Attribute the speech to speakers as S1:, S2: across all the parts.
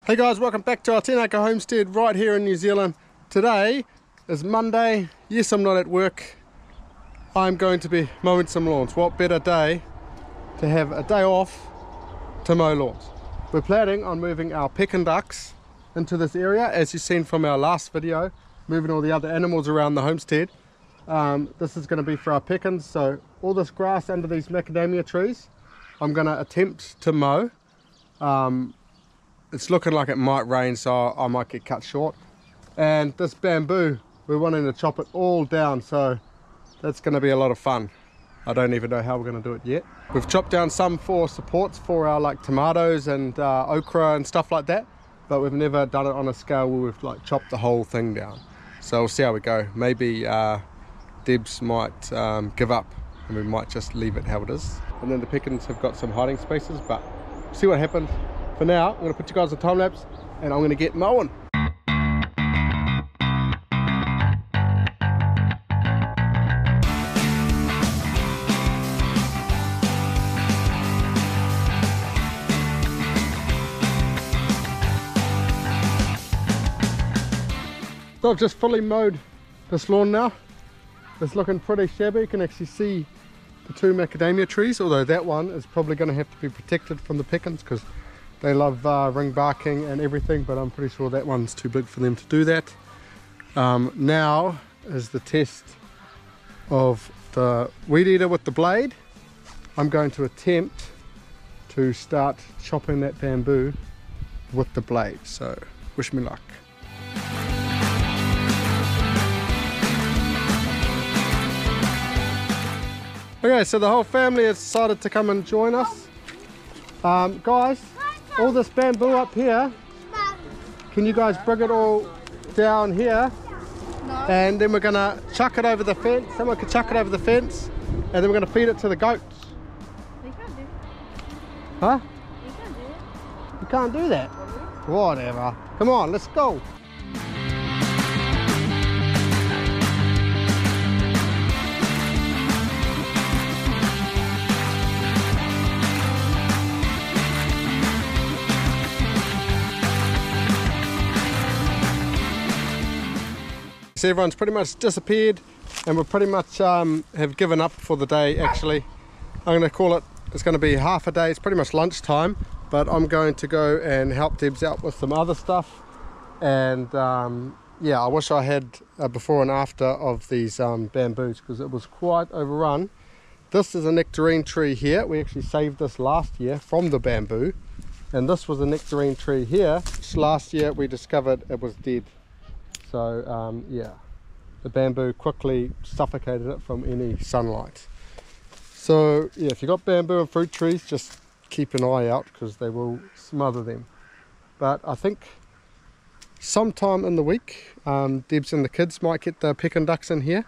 S1: Hey guys, welcome back to our 10-acre homestead right here in New Zealand. Today is Monday. Yes, I'm not at work. I'm going to be mowing some lawns. What better day to have a day off to mow lawns. We're planning on moving our pekin ducks into this area, as you've seen from our last video, moving all the other animals around the homestead. This is going to be for our pekins, so all this grass under these macadamia trees I'm going to attempt to mow. It's looking like it might rain, so I might get cut short. And this bamboo, we're wanting to chop it all down, so that's going to be a lot of fun. I don't even know how we're going to do it yet. We've chopped down some for supports for our like tomatoes and okra and stuff like that, but we've never done it on a scale where we've like chopped the whole thing down. So we'll see how we go. Maybe Debs might give up and we might just leave it how it is. And then the pekins have got some hiding spaces, but see what happens. For now, I'm going to put you guys on time lapse and I'm going to get mowing. So I've just fully mowed this lawn now. It's looking pretty shabby. You can actually see the two macadamia trees, although that one is probably going to have to be protected from the pekins because they love ring barking and everything, but I'm pretty sure that one's too big for them to do that. Now is the test of the weed eater with the blade. I'm going to attempt to start chopping that bamboo with the blade, so wish me luck. Okay, so the whole family has decided to come and join us. Guys, all this bamboo up here, can you guys bring it all down here? No. And then we're gonna chuck it over the fence. Someone can chuck it over the fence, and then we're gonna feed it to the goats.
S2: You can't do it.
S1: Huh?
S2: You can't do it.
S1: You can't do that? Whatever. Come on, let's go. So everyone's pretty much disappeared and we're pretty much have given up for the day actually. I'm going to call it, it's going to be half a day, it's pretty much lunchtime, but I'm going to go and help Debs out with some other stuff. And yeah, I wish I had a before and after of these bamboos because it was quite overrun. This is a nectarine tree here. We actually saved this last year from the bamboo. And this was a nectarine tree here, which last year we discovered it was dead. So yeah, the bamboo quickly suffocated it from any sunlight. So yeah, if you've got bamboo and fruit trees, just keep an eye out because they will smother them. But I think sometime in the week, Debs and the kids might get the pekin ducks in here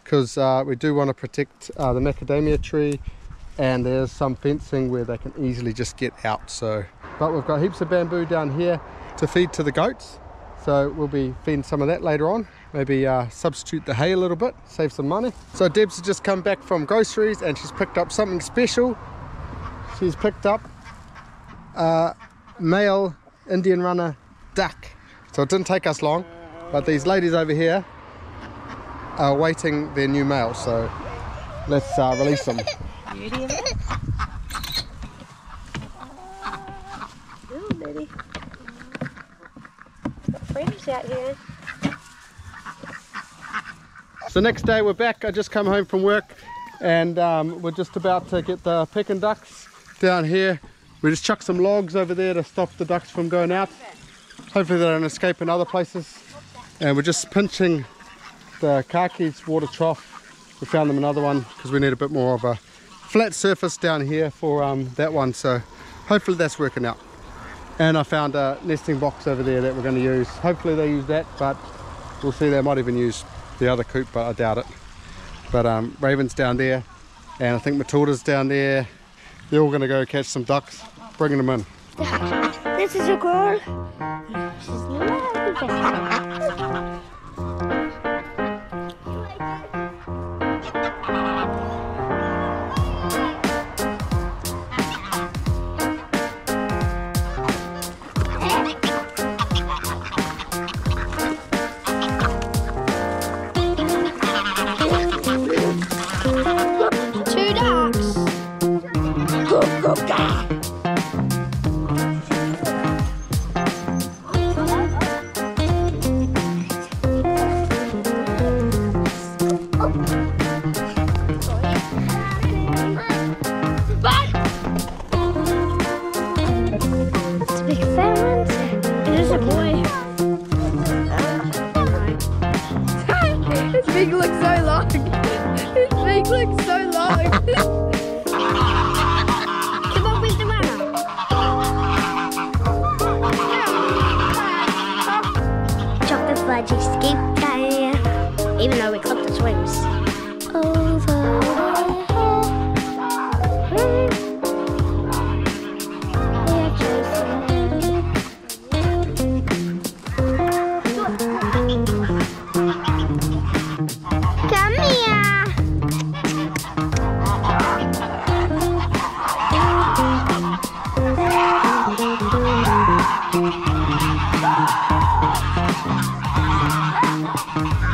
S1: because we do want to protect the macadamia tree, and there's some fencing where they can easily just get out. So, but we've got heaps of bamboo down here to feed to the goats. So we'll be feeding some of that later on. Maybe substitute the hay a little bit, save some money. So Debs has just come back from groceries and she's picked up something special. She's picked up a male Indian runner duck. So it didn't take us long, but these ladies over here are awaiting their new male. So let's release them.
S2: Beauty of it. Ooh, baby. Friends out here.
S1: So next day we're back. I just come home from work and we're just about to get the pekin ducks down here. We just chuck some logs over there to stop the ducks from going out. Hopefully they don't escape in other places. And we're just pinching the Kaki's water trough. We found them another one because we need a bit more of a flat surface down here for that one. So hopefully that's working out. And I found a nesting box over there that we're going to use. Hopefully they use that, but we'll see. They might even use the other coop, but I doubt it. But Raven's down there, and I think Matilda's down there. They're all going to go catch some ducks, bringing them in.
S2: This is a girl. She's lovely. a boy.
S3: His beak looks so long. His beak looks so long.
S2: Come on with the runner. Chocolate fudge escape diarrhea, even though we clipped its wings. Over. Come here.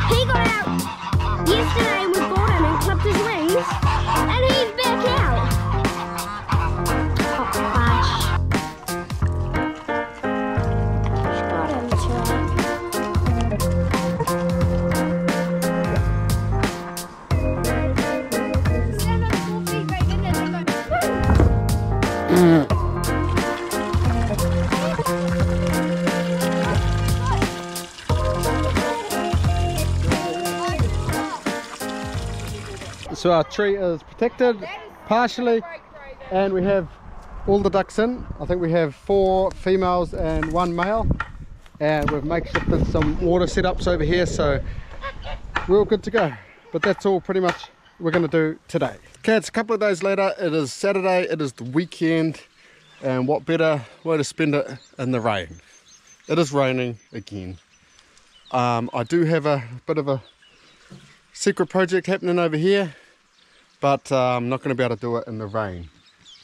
S2: He got out yesterday. We bought him and clipped his wings, and he's back out. Oh, gosh. Got him today.
S1: So our tree is protected partially, and we have all the ducks in. I think we have 4 females and 1 male, and we've makeshifted some water setups over here, so we're all good to go. But that's all pretty much we're going to do today. Okay, it's a couple of days later. It is Saturday, it is the weekend, and what better way to spend it in the rain. It is raining again. I do have a bit of a secret project happening over here, but I'm not going to be able to do it in the rain.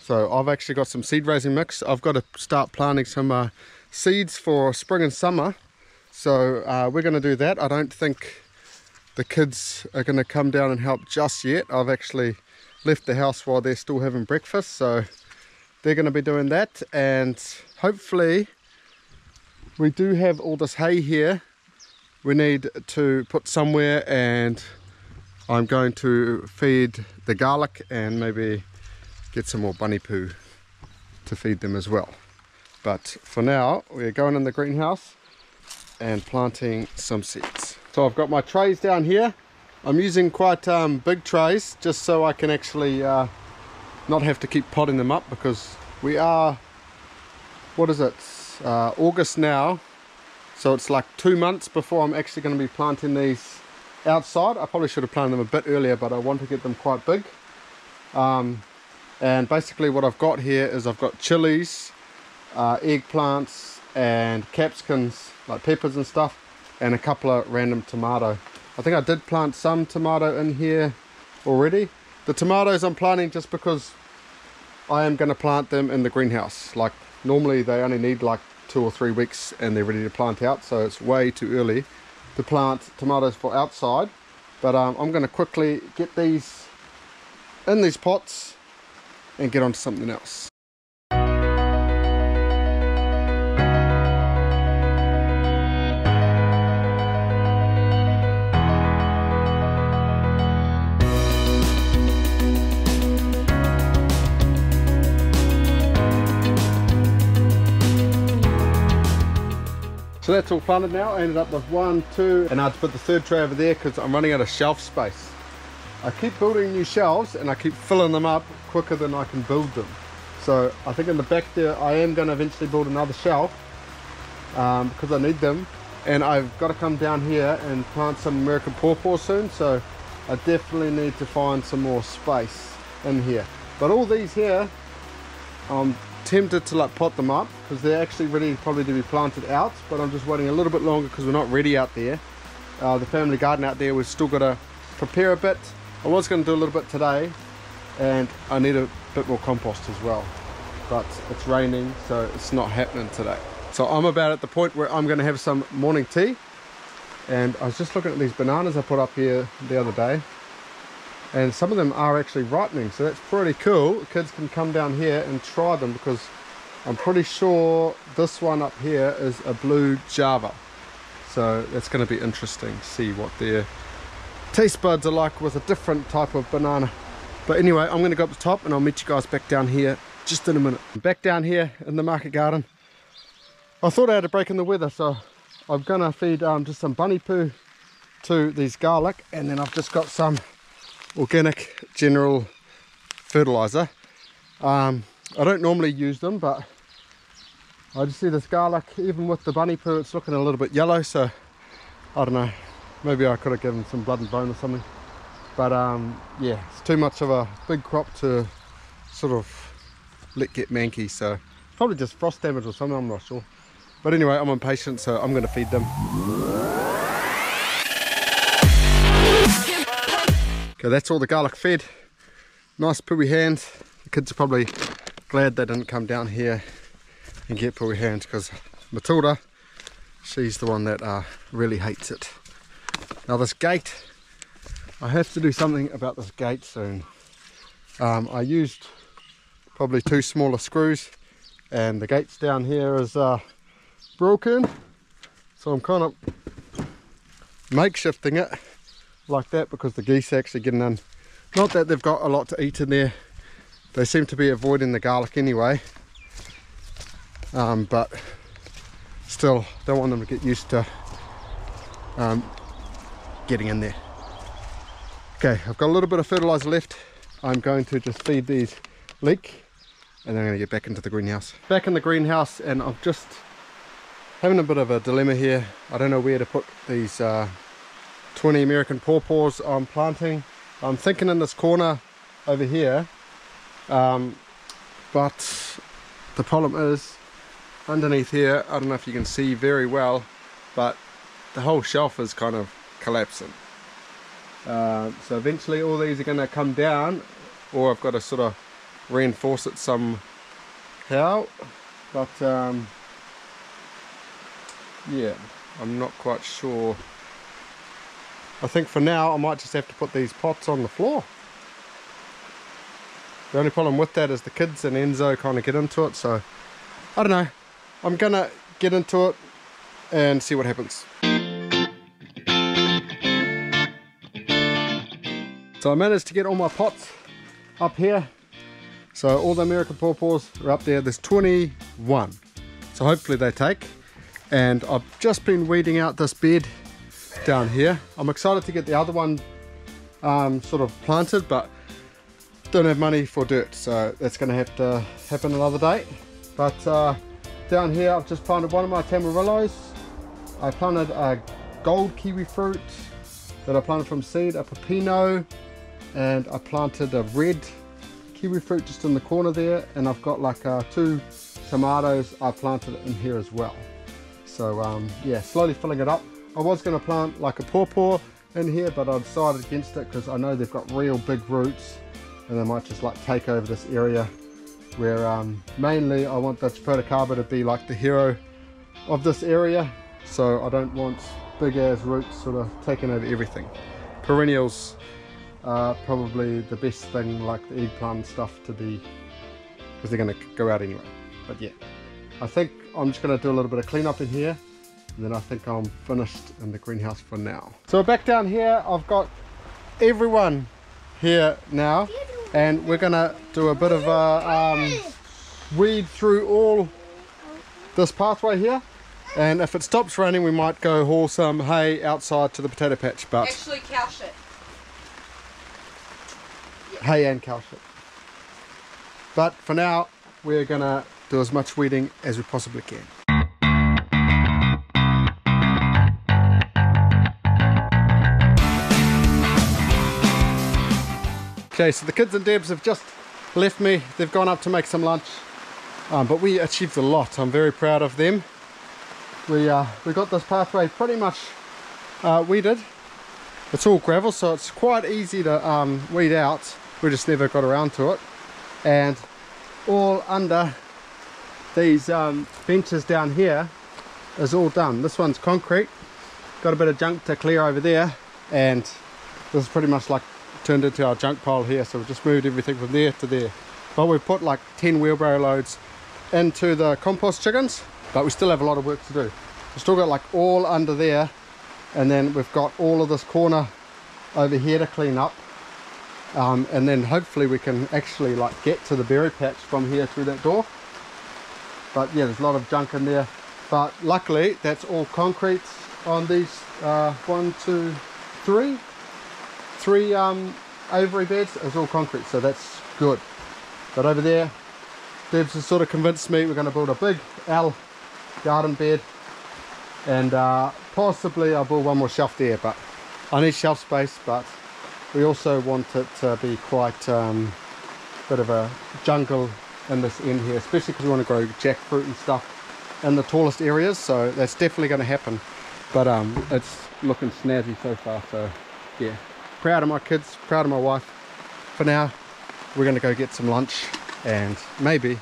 S1: So I've actually got some seed raising mix. I've got to start planting some seeds for spring and summer, so we're going to do that. I don't think the kids are going to come down and help just yet. I've actually left the house while they're still having breakfast, so they're going to be doing that, and hopefully we do have all this hay here we need to put somewhere, and I'm going to feed the garlic and maybe get some more bunny poo to feed them as well. But for now, we're going in the greenhouse and planting some seeds. So I've got my trays down here. I'm using quite big trays just so I can actually not have to keep potting them up, because we are, what is it, August now, so it's like 2 months before I'm actually going to be planting these outside. I probably should have planted them a bit earlier, but I want to get them quite big. And basically what I've got here is I've got chilies, eggplants and capsicums, like peppers and stuff, and a couple of random tomato. I think I did plant some tomato in here already. The tomatoes I'm planting just because I am going to plant them in the greenhouse. Like normally they only need like 2 or 3 weeks and they're ready to plant out, so it's way too early to plant tomatoes for outside. But I'm going to quickly get these in these pots and get on to something else. So that's all planted now. I ended up with 1, 2, and I had to put the 3rd tray over there because I'm running out of shelf space. I keep building new shelves and I keep filling them up quicker than I can build them. So I think in the back there I am going to eventually build another shelf because I need them. And I've got to come down here and plant some American pawpaw soon, so I definitely need to find some more space in here. But all these here, I'm tempted to like pot them up because they're actually ready probably to be planted out, but I'm just waiting a little bit longer because we're not ready out there. The family garden out there, we've still got to prepare a bit. I was going to do a little bit today, and I need a bit more compost as well, but it's raining, so it's not happening today. So I'm about at the point where I'm going to have some morning tea, and I was just looking at these bananas I put up here the other day, and some of them are actually ripening, so that's pretty cool. Kids can come down here and try them, because I'm pretty sure this one up here is a blue Java, so that's going to be interesting to see what their taste buds are like with a different type of banana. But anyway, I'm going to go up the top and I'll meet you guys back down here just in a minute. Back down here in the market garden, I thought I had a break in the weather, so I'm gonna feed just some bunny poo to these garlic, and then I've just got some organic general fertilizer. I don't normally use them, but I just see this garlic, even with the bunny poo, it's looking a little bit yellow, so I don't know, maybe I could have given some blood and bone or something. But yeah, it's too much of a big crop to sort of let get manky, so probably just frost damage or something, I'm not sure. But anyway, I'm impatient, so I'm going to feed them. Okay, that's all the garlic fed. Nice pooey hands. The kids are probably glad they didn't come down here and get pooey hands, because Matilda, she's the one that really hates it. Now this gate, I have to do something about this gate soon. I used probably 2 smaller screws, and the gate's down here is broken, so I'm kind of makeshifting it like that because the geese are actually getting in. Not that they've got a lot to eat in there, they seem to be avoiding the garlic anyway, but still don't want them to get used to getting in there. Okay, I've got a little bit of fertilizer left. I'm going to just feed these leek, and then I'm going to get back into the greenhouse. Back in the greenhouse, and I'm just having a bit of a dilemma here. I don't know where to put these 20 American pawpaws I'm planting. I'm thinking in this corner over here, but the problem is underneath here, I don't know if you can see very well, but the whole shelf is kind of collapsing. So eventually all these are going to come down, or I've got to sort of reinforce it somehow, but yeah, I'm not quite sure. I think for now I might just have to put these pots on the floor. The only problem with that is the kids and Enzo kind of get into it, so I don't know. I'm gonna get into it and see what happens. So I managed to get all my pots up here. So all the American pawpaws are up there. There's 21. So hopefully they take. And I've just been weeding out this bed down here. I'm excited to get the other one sort of planted, but don't have money for dirt, so that's going to have to happen another day. But down here I've just planted one of my tamarillos. I planted a gold kiwi fruit that I planted from seed, a pepino, and I planted a red kiwi fruit just in the corner there, and I've got like 2 tomatoes I planted in here as well. So yeah, slowly filling it up. I was going to plant like a pawpaw in here, but I decided against it because I know they've got real big roots and they might just like take over this area where mainly I want the Chipotle to be like the hero of this area, so I don't want big ass roots sort of taking over everything. Perennials are probably the best thing, like the eggplant and stuff, to be, because they're going to go out anyway. But yeah, I think I'm just going to do a little bit of cleanup in here, and then I think I'm finished in the greenhouse for now. So back down here, I've got everyone here now, and we're going to do a bit of a weed through all this pathway here, and if it stops raining we might go haul some hay outside to the potato patch, but
S3: Actually, cow shit.
S1: hay and cow shit. But for now we're going to do as much weeding as we possibly can. Okay, so the kids and Debs have just left me. They've gone up to make some lunch, but we achieved a lot. I'm very proud of them. We got this pathway pretty much weeded. It's all gravel, so it's quite easy to weed out. We just never got around to it. And all under these benches down here is all done. This one's concrete. Got a bit of junk to clear over there, and this is pretty much like turned into our junk pile here, so we've just moved everything from there to there. But we've put like 10 wheelbarrow loads into the compost chickens, but we still have a lot of work to do. We've still got like all under there, and then we've got all of this corner over here to clean up, and then hopefully we can actually like get to the berry patch from here through that door. But yeah, there's a lot of junk in there. but luckily that's all concrete on these 1, 2, 3 aviary beds. It's all concrete, so that's good. But over there, Debs has sort of convinced me we're going to build a big L garden bed, and possibly I'll build one more shelf there, but I need shelf space. But we also want it to be quite bit of a jungle in this end here, especially because we want to grow jackfruit and stuff in the tallest areas, so that's definitely going to happen. But it's looking snazzy so far, so yeah, proud of my kids, proud of my wife. For now, we're going to go get some lunch and maybe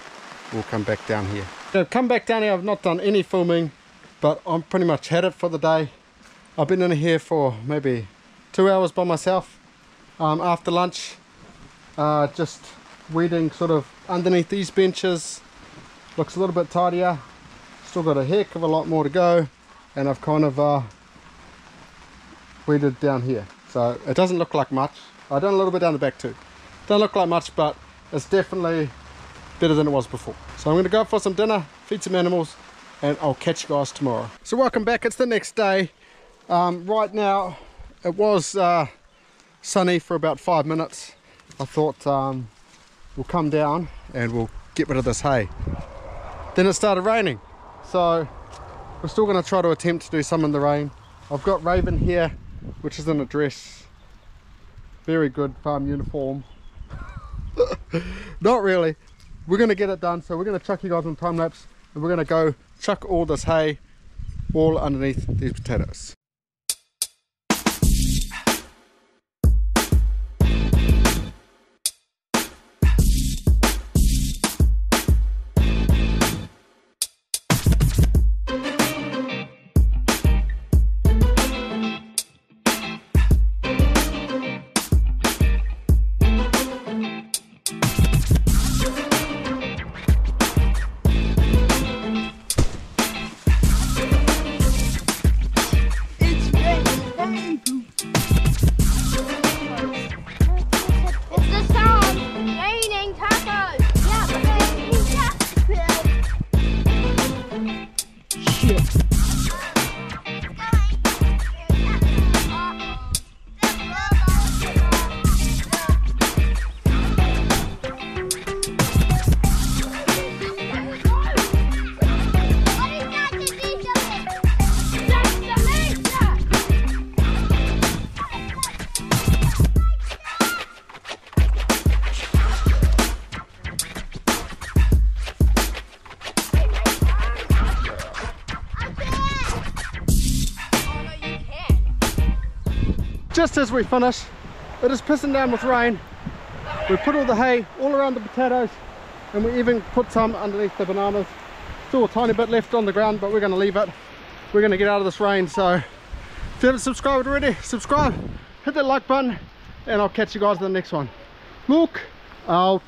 S1: we'll come back down here. I've come back down here. I've not done any filming, but I'm pretty much had it for the day. I've been in here for maybe 2 hours by myself after lunch, just weeding sort of underneath these benches. Looks a little bit tidier. Still got a heck of a lot more to go, and I've kind of weeded down here, so it doesn't look like much. I've done a little bit down the back too. Don't look like much, but it's definitely better than it was before. So I'm going to go for some dinner, feed some animals, and I'll catch you guys tomorrow. So welcome back. It's the next day. Right now it was sunny for about 5 minutes. I thought we'll come down and we'll get rid of this hay. Then it started raining, so we're still going to try to attempt to do some in the rain. I've got Raven here, which is in a dress. Very good farm uniform. Not really. We're going to get it done, so we're going to chuck you guys on time lapse, and we're going to go chuck all this hay all underneath these potatoes. Just as we finish, it is pissing down with rain. We put all the hay all around the potatoes, and we even put some underneath the bananas. Still a tiny bit left on the ground, but we're going to leave it. We're going to get out of this rain, so if you haven't subscribed already, subscribe, hit that like button, and I'll catch you guys in the next one. Look out.